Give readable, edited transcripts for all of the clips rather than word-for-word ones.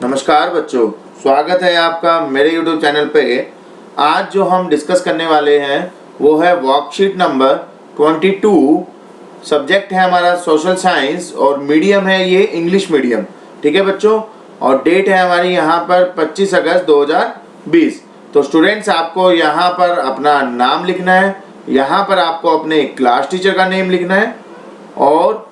नमस्कार बच्चों, स्वागत है आपका मेरे YouTube चैनल पे। आज जो हम डिस्कस करने वाले हैं वो है वर्कशीट नंबर 22। सब्जेक्ट है हमारा सोशल साइंस और मीडियम है ये इंग्लिश मीडियम। ठीक है बच्चों, और डेट है हमारी यहाँ पर 25 अगस्त 2020। तो स्टूडेंट्स, आपको यहाँ पर अपना नाम लिखना है, यहाँ पर आपको अपने क्लास टीचर का नेम लिखना है और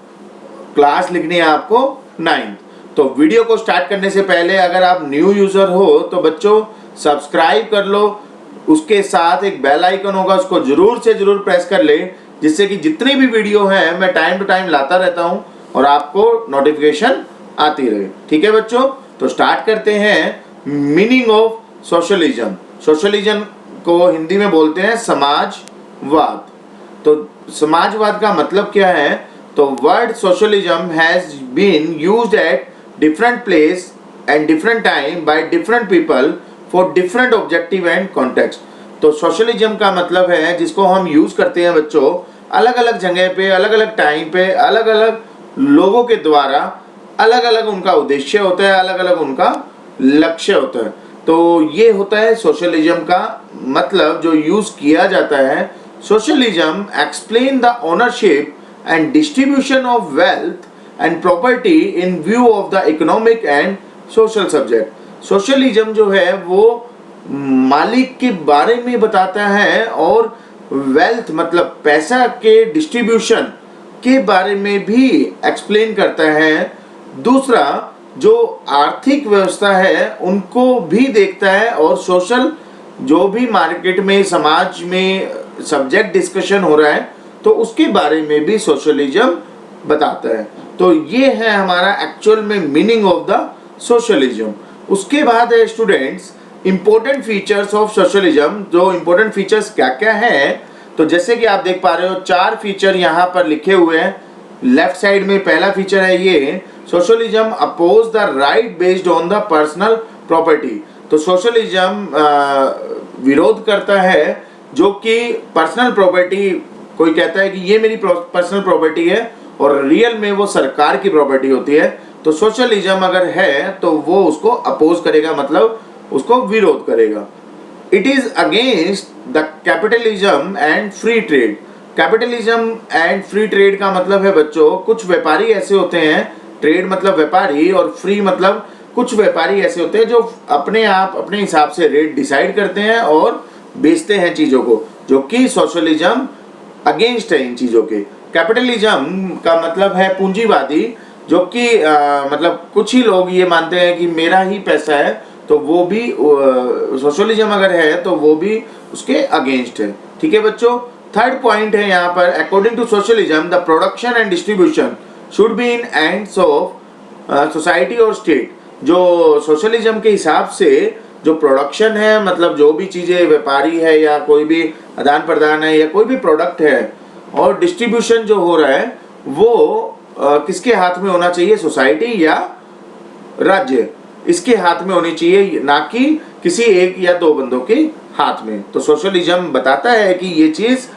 क्लास लिखनी है आपको 9th। तो वीडियो को स्टार्ट करने से पहले अगर आप न्यू यूज़र हो तो बच्चों सब्सक्राइब कर लो, उसके साथ एक बेल आइकन होगा, उसको जरूर से जरूर प्रेस कर ले, जिससे कि जितनी भी वीडियो है मैं टाइम टू टाइम लाता रहता हूं और आपको नोटिफिकेशन आती रहे। ठीक है बच्चों, तो स्टार्ट करते हैं। Meaning of socialism. सोशलिज्म को हिंदी में बोलते हैं समाजवाद। तो समाजवाद का मतलब क्या है? तो word socialism has been used at different place and different time by different people for different objective and context। तो सोशलिज्म का मतलब है जिसको हम यूज करते हैं बच्चों अलग अलग जगह पे, अलग अलग टाइम पे, अलग अलग लोगों के द्वारा, अलग अलग उनका उद्देश्य होता है, अलग अलग उनका लक्ष्य होता है। तो ये होता है सोशलिज्म का मतलब जो यूज किया जाता है। Socialism explain the ownership and distribution of wealth and property in view of the economic and social subject। Socialism जो है वो मालिक के बारे में बताता है और वेल्थ मतलब पैसा के डिस्ट्रीब्यूशन के बारे में भी एक्सप्लेन करता है। दूसरा, जो आर्थिक व्यवस्था है उनको भी देखता है और सोशल जो भी मार्केट में, समाज में सब्जेक्ट डिस्कशन हो रहा है तो उसके बारे में भी सोशलिज्म बताता है। तो ये है हमारा एक्चुअल में मीनिंग ऑफ द सोशलिज्म। उसके बाद है students important features of socialism. जो इंपॉर्टेंट फीचर्स क्या क्या है, तो जैसे कि आप देख पा रहे हो 4 फीचर यहाँ पर लिखे हुए हैं। लेफ्ट साइड में पहला फीचर है ये, socialism oppose the right based on the personal property. तो सोशलिज्म विरोध करता है जो कि पर्सनल प्रॉपर्टी, कोई कहता है कि ये मेरी पर्सनल प्रॉपर्टी है और रियल में वो सरकार की प्रॉपर्टी होती है। तो सोशलिज्म अगर है तो वो उसको अपोज करेगा, मतलब उसको विरोध करेगा। It is against the capitalism and free trade. Capitalism and free trade का मतलब है बच्चों, कुछ व्यापारी ऐसे होते हैं, ट्रेड मतलब व्यापारी और फ्री मतलब कुछ व्यापारी ऐसे होते हैं जो अपने आप अपने हिसाब से रेट डिसाइड करते हैं और बेचते हैं चीजों को, जो कि सोशलिज्म अगेंस्ट है इन चीजों के। कैपिटलिज्म का मतलब है पूंजीवादी, जो कि मतलब कुछ ही लोग ये मानते हैं कि मेरा ही पैसा है, तो वो भी सोशलिज्म अगर है तो वो भी उसके अगेंस्ट है। ठीक है बच्चों, थर्ड पॉइंट है यहाँ पर, according to socialism the production and distribution should be in hands of society और स्टेट। जो सोशलिज्म के हिसाब से जो प्रोडक्शन है, मतलब जो भी चीजें व्यापारी है या कोई भी आदान प्रदान है या कोई भी प्रोडक्ट है, और डिस्ट्रीब्यूशन जो हो रहा है वो किसके हाथ में होना चाहिए? सोसाइटी या राज्य, इसके हाथ में होनी चाहिए, ना कि किसी एक या दो बंदों के हाथ में। तो सोशलिज्म बताता है कि ये चीज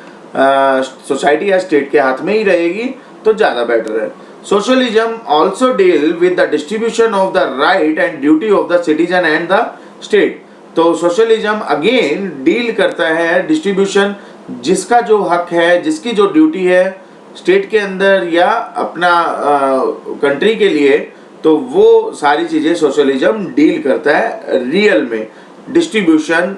सोसाइटी या स्टेट के हाथ में ही रहेगी तो ज्यादा बेटर है। Socialism also deal with the distribution of the right and duty of the citizen and the state. तो सोशलिज्म अगेन डील करता है डिस्ट्रीब्यूशन, जिसका जो हक है, जिसकी जो ड्यूटी है स्टेट के अंदर या अपना कंट्री के लिए, तो वो सारी चीजें सोशलिज्म डील करता है। रियल में डिस्ट्रीब्यूशन,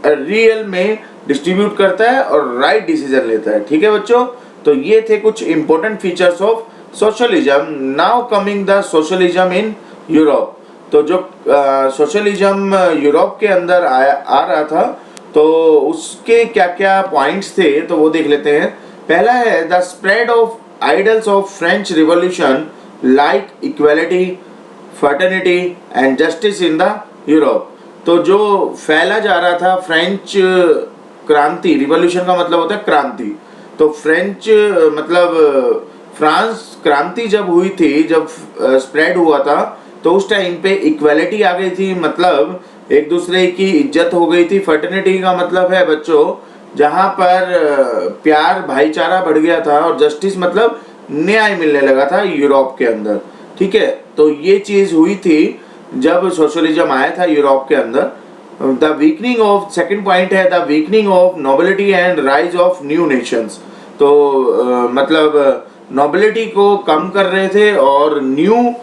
रियल में डिस्ट्रीब्यूट करता है और राइट डिसीजन लेता है। ठीक है बच्चों, तो ये थे कुछ important features of socialism. Now coming the socialism in Europe. तो जो सोशलिज्म यूरोप के अंदर आ रहा था तो उसके क्या क्या पॉइंट्स थे तो वो देख लेते हैं। पहला है the spread of idols of French revolution like equality, fraternity and justice in the Europe. तो जो फैला जा रहा था फ्रेंच क्रांति, रिवॉल्यूशन का मतलब होता है क्रांति, तो फ्रेंच मतलब फ्रांस क्रांति जब हुई थी, जब स्प्रेड हुआ था तो उस टाइम पे इक्वालिटी आ गई थी, मतलब एक दूसरे की इज्जत हो गई थी। फर्टर्निटी का मतलब है बच्चों जहाँ पर प्यार भाईचारा बढ़ गया था, और जस्टिस मतलब न्याय मिलने लगा था यूरोप के अंदर। ठीक है, तो ये चीज हुई थी। जब सोशलिज्म आया था यूरोप के अंदर। The weakening of, second point है the weakening of nobility and rise of new nations. तो मतलब नोबिलिटी को कम कर रहे थे और न्यू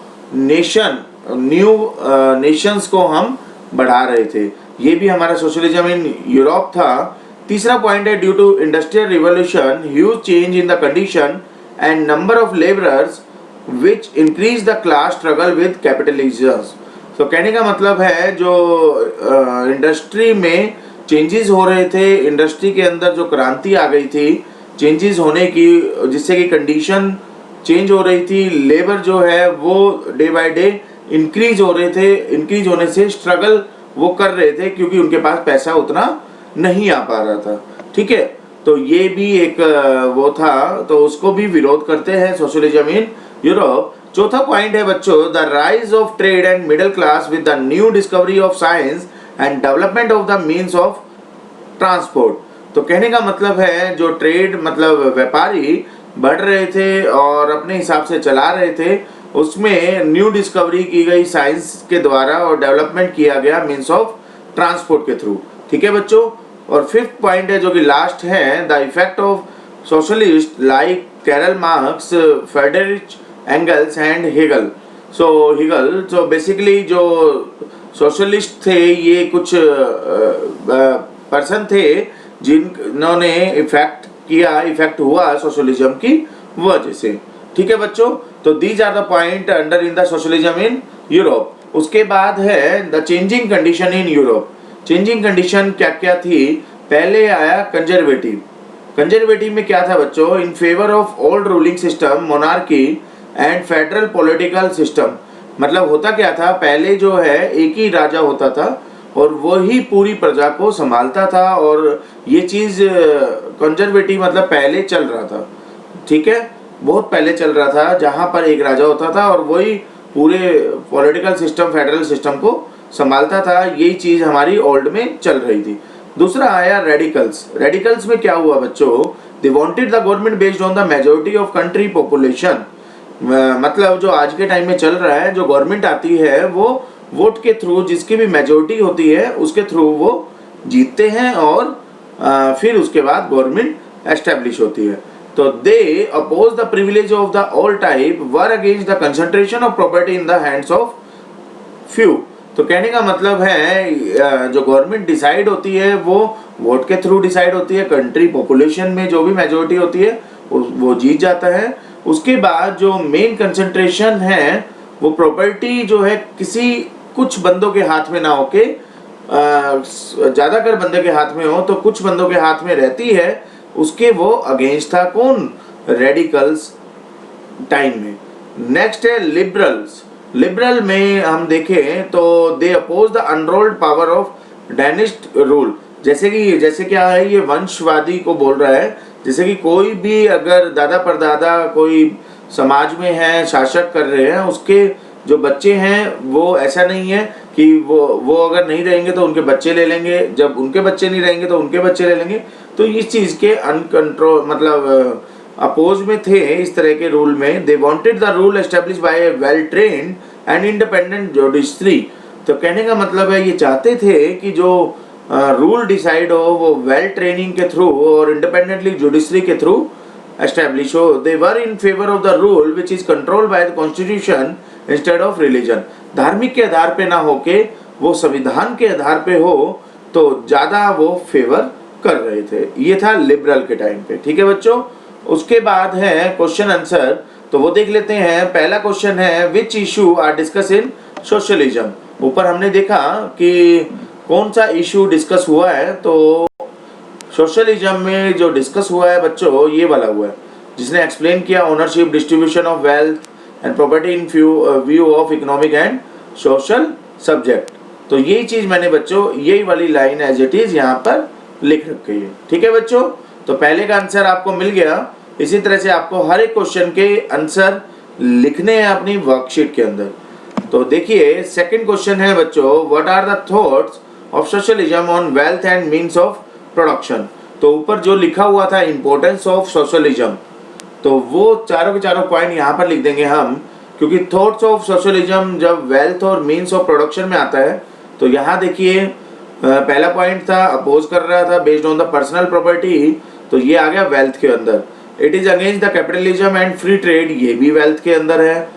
नेशंस को हम बढ़ा रहे थे। ये भी हमारा सोशलिज्म इन यूरोप था। तीसरा पॉइंट है due to industrial revolution huge change in the condition and number of labourers which increase the class struggle with capitalism. तो कहने का मतलब है जो इंडस्ट्री में चेंजेस हो रहे थे, इंडस्ट्री के अंदर जो क्रांति आ गई थी चेंजेस होने की, जिससे कि कंडीशन चेंज हो रही थी, लेबर जो है वो डे बाय डे इंक्रीज हो रहे थे, इंक्रीज होने से स्ट्रगल वो कर रहे थे क्योंकि उनके पास पैसा उतना नहीं आ पा रहा था। ठीक है, तो ये भी एक वो था, तो उसको भी विरोध करते हैं सोशलिज्म इन यूरोप। चौथा पॉइंट है बच्चों the rise of trade and middle class with the new discovery of science and development of the means of transport. तो कहने का मतलब है जो ट्रेड मतलब व्यापारी बढ़ रहे थे और अपने हिसाब से चला रहे थे, उसमें न्यू डिस्कवरी की गई साइंस के द्वारा और डेवलपमेंट किया गया मीन्स ऑफ ट्रांसपोर्ट के थ्रू। ठीक है बच्चों, और फिफ्थ पॉइंट है जो कि लास्ट है the effect of socialist like Karl Marx, Friedrich Engels and Hegel. So basically जो सोशलिस्ट थे ये कुछ पर्सन थे जिन्होंने इफेक्ट हुआ सोशलिज्म की वजह से। ठीक है बच्चों, तो these are the point under in the socialism in Europe. उसके बाद है the changing condition in Europe. Changing condition क्या क्या थी? पहले आया कंजर्वेटिव। कंजर्वेटिव में क्या था बच्चों? इन favour of old ruling system, monarchy and federal political system. मतलब होता क्या था, पहले जो है एक ही राजा होता था और वही पूरी प्रजा को संभालता था, और ये चीज़ कंजर्वेटिव मतलब पहले चल रहा था। ठीक है, बहुत पहले चल रहा था जहाँ पर एक राजा होता था और वही पूरे पॉलिटिकल सिस्टम, फेडरल सिस्टम को संभालता था। यही चीज़ हमारी ओल्ड में चल रही थी। दूसरा आया रेडिकल्स। रेडिकल्स में क्या हुआ बच्चों? दे wanted the government based on the majority of country population. मतलब जो आज के टाइम में चल रहा है, जो गवर्नमेंट आती है वो वोट के थ्रू, जिसकी भी मेजॉरिटी होती है उसके थ्रू वो जीतते हैं और फिर उसके बाद गवर्नमेंट एस्टेब्लिश होती है। तो they oppose the privilege of the all type, were against the concentration of property in the hands of few. तो कहने का मतलब है जो गवर्नमेंट डिसाइड होती है वो वोट के थ्रू डिसाइड होती है। कंट्री पॉपुलेशन में जो भी मेजॉरिटी होती है वो जीत जाता है। उसके बाद जो मेन कंसंट्रेशन है वो प्रॉपर्टी जो है किसी कुछ बंदों के हाथ में ना होके ज़्यादातर बंदे के हाथ में हो, तो कुछ बंदों के हाथ में रहती है, उसके वो अगेंस्ट था। कौन? रेडिकल्स टाइम में। नेक्स्ट है लिबरल्स। लिबरल में हम देखें तो they oppose the unrolled power of dynast rule. जैसे क्या है, ये वंशवादी को बोल रहा है। जैसे कि कोई भी अगर दादा परदादा कोई समाज में है, शासक कर रहे हैं, उसके जो बच्चे हैं वो ऐसा नहीं है कि वो अगर नहीं रहेंगे तो उनके बच्चे ले लेंगे, जब उनके बच्चे नहीं रहेंगे तो उनके बच्चे ले लेंगे। तो इस चीज़ के अनकंट्रोल मतलब अपोज में थे इस तरह के रूल में। They wanted the rule establish by a well trained and independent judiciary. तो कहने का मतलब है ये चाहते थे कि जो रूल डिसाइड हो वो वेल ट्रेनिंग के थ्रू और इंडिपेंडेंटली जुडिशरी के थ्रू एस्टेब्लिश हो। They were in favour of the rule which is controlled by the constitution instead of religion. धार्मिक के आधार पे ना होके वो संविधान के आधार पे हो तो ज़्यादा वो फेवर कर रहे थे। ये था लिबरल के टाइम पे। ठीक है बच्चों, उसके बाद है क्वेश्चन आंसर, तो वो देख लेते हैं। पहला क्वेश्चन है which issue are discuss in socialism. ऊपर हमने देखा कि कौन सा इशू डिस्कस हुआ है, तो सोशलिज्म में जो डिस्कस हुआ है बच्चों ये वाला हुआ है, जिसने एक्सप्लेन किया ownership, distribution of wealth and property in view of economic and social subject. तो यही चीज़ मैंने बच्चों यही वाली लाइन एज इट इज़ यहाँ पर लिख रखी है। ठीक है बच्चों, तो पहले का आंसर आपको मिल गया। इसी तरह से आपको हर एक क्वेश्चन के आंसर लिखने हैं अपनी वर्कशीट के अंदर। तो देखिए सेकंड क्वेश्चन है बच्चों, what are the thoughts of socialism on wealth and means of production. तो ऊपर जो लिखा हुआ था इंपॉर्टेंस ऑफ सोशलिज्म, तो वो चारों के चारों पॉइंट यहाँ पर लिख देंगे हम क्योंकि थॉट्स ऑफ सोशलिज्म जब वेल्थ और मीन्स ऑफ प्रोडक्शन में आता है तो यहाँ देखिए पहला पॉइंट था अपोज कर रहा था based on the personal property, तो ये आ गया वेल्थ के अंदर। It is against the capitalism and free trade, ये भी वेल्थ के अंदर है।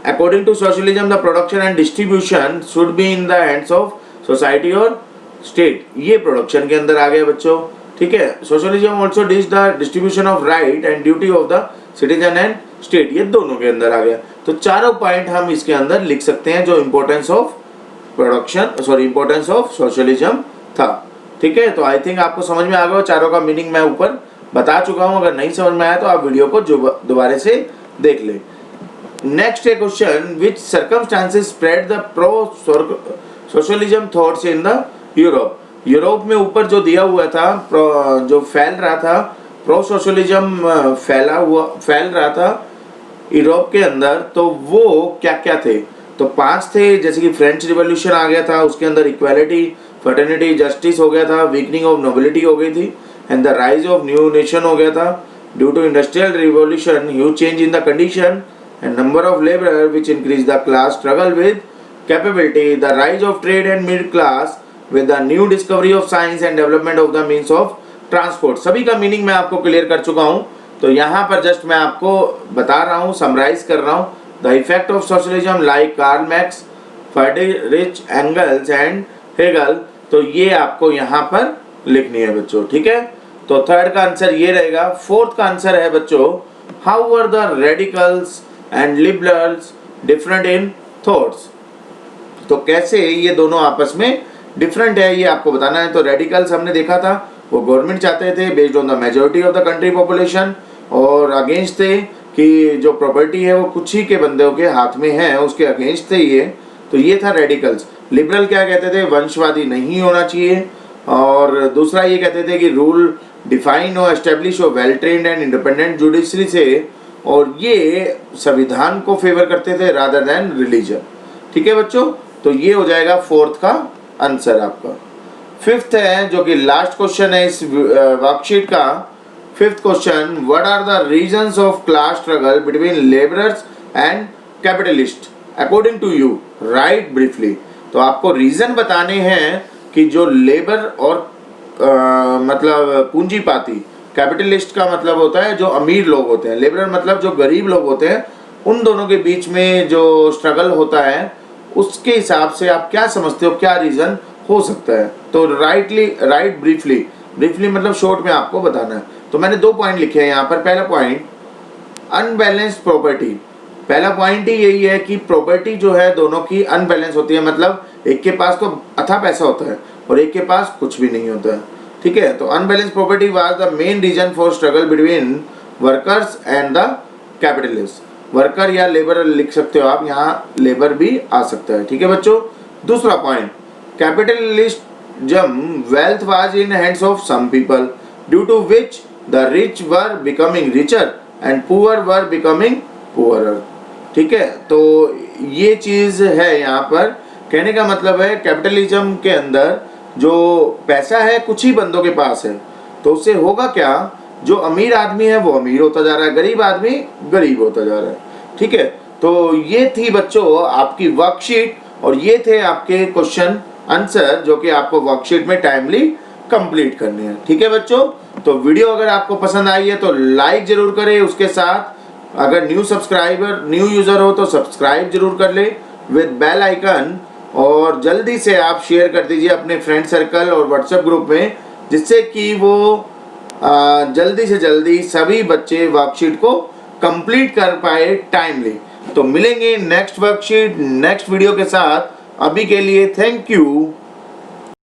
According to socialism the production and distribution should be in the hands of society और स्टेट, ये प्रोडक्शन के अंदर आ गया बच्चों। ठीक है, socialism also does the distribution of right and duty of the citizen and state, ये दोनों के अंदर आ गया। तो चारों पॉइंट हम इसके अंदर लिख सकते हैं जो importance of production importance of socialism था। ठीक है, तो आई थिंक आपको समझ में आ गया, चारों का मीनिंग मैं ऊपर बता चुका हूं। अगर नहीं समझ में आया तो आप वीडियो को दोबारा से देख ले। नेक्स्ट है question, which circumstances spread the pro socialism thoughts in the Europe. Europe में ऊपर जो दिया हुआ था जो फैल रहा था प्रो सोशलिज्म फैल रहा था यूरोप के अंदर, तो वो क्या क्या थे? तो 5 थे, जैसे कि फ्रेंच रिवॉल्यूशन आ गया था, उसके अंदर इक्वालिटी, फर्टर्निटी, जस्टिस हो गया था, वीकनिंग ऑफ नोबिलिटी हो गई थी and the rise of new nation हो गया था। Due to industrial revolution huge change in the condition and number of labour which increase the class struggle with capability, the rise of trade and middle class with the new discovery of science and development of the means of transport। सभी का meaning मैं आपको clear कर चुका हूं, तो यहाँ पर जस्ट मैं आपको बता रहा हूँ, समराइज कर रहा हूँ। The effect of socialism like Karl Marx, Friedrich Engels and Hegel, तो ये आपको यहाँ पर लिखनी है बच्चों। ठीक है, तो थर्ड का आंसर ये रहेगा। फोर्थ का आंसर है बच्चों, how were the radicals and liberals different in thoughts, तो कैसे ये दोनों आपस में डिफरेंट है ये आपको बताना है। तो रेडिकल्स हमने देखा था, वो गवर्नमेंट चाहते थे based on the majority of the country population, और अगेंस्ट थे कि जो प्रॉपर्टी है वो कुछ ही के बंदों के हाथ में है, उसके अगेंस्ट थे ये, तो ये था रेडिकल्स। लिबरल क्या कहते थे, वंशवादी नहीं होना चाहिए, और दूसरा ये कहते थे कि रूल डिफाइन हो, एस्टेब्लिश हो well trained and independent judiciary से, और ये संविधान को फेवर करते थे रादर देन रिलीजन। ठीक है बच्चों, तो ये हो जाएगा फोर्थ का आंसर आपका। फिफ्थ है जो कि लास्ट क्वेश्चन है इस वर्कशीट का, fifth question, what are the reasons of class struggle between labourers and capitalist according to you, write briefly. तो आपको रीजन बताने हैं कि जो लेबर और मतलब पूंजीपाती, कैपिटलिस्ट का मतलब होता है जो अमीर लोग होते हैं, लेबरर मतलब जो गरीब लोग होते हैं, उन दोनों के बीच में जो स्ट्रगल होता है उसके हिसाब से आप क्या समझते हो, क्या रीजन हो सकता है? तो राइट ब्रीफली मतलब शॉर्ट में आपको बताना है। तो मैंने 2 पॉइंट लिखे हैं यहाँ पर। पहला पॉइंट, अनबैलेंस्ड प्रॉपर्टी। पहला पॉइंट ही यही है कि प्रॉपर्टी जो है दोनों की अनबैलेंस होती है, मतलब एक के पास तो अथा पैसा होता है और एक के पास कुछ भी नहीं होता है। ठीक है, तो unbalance property was the main reason for struggle between workers and the capitalist. Worker या लेबर लिख सकते हो आप, यहाँ लेबर भी आ सकता है। ठीक है बच्चों, दूसरा point, capitalism wealth was in hands of some people due to which the rich were becoming richer and poor were becoming poorer. ठीक है, तो ये चीज है यहाँ पर, कहने का मतलब है कैपिटलिज्म के अंदर जो पैसा है कुछ ही बंदों के पास है, तो उससे होगा क्या, जो अमीर आदमी है वो अमीर होता जा रहा है, गरीब आदमी गरीब होता जा रहा है। ठीक है, तो ये थी बच्चों आपकी वर्कशीट, और ये थे आपके क्वेश्चन आंसर जो कि आपको वर्कशीट में टाइमली कंप्लीट करने हैं। ठीक है बच्चों, तो वीडियो अगर आपको पसंद आई है तो लाइक जरूर करें, उसके साथ अगर न्यू यूजर हो तो सब्सक्राइब जरूर कर ले विद बेल आइकन, और जल्दी से आप शेयर कर दीजिए अपने फ्रेंड सर्कल और व्हाट्सएप ग्रुप में, जिससे कि वो जल्दी से जल्दी सभी बच्चे वर्कशीट को कंप्लीट कर पाए टाइमली। तो मिलेंगे नेक्स्ट वर्कशीट नेक्स्ट वीडियो के साथ। अभी के लिए थैंक यू।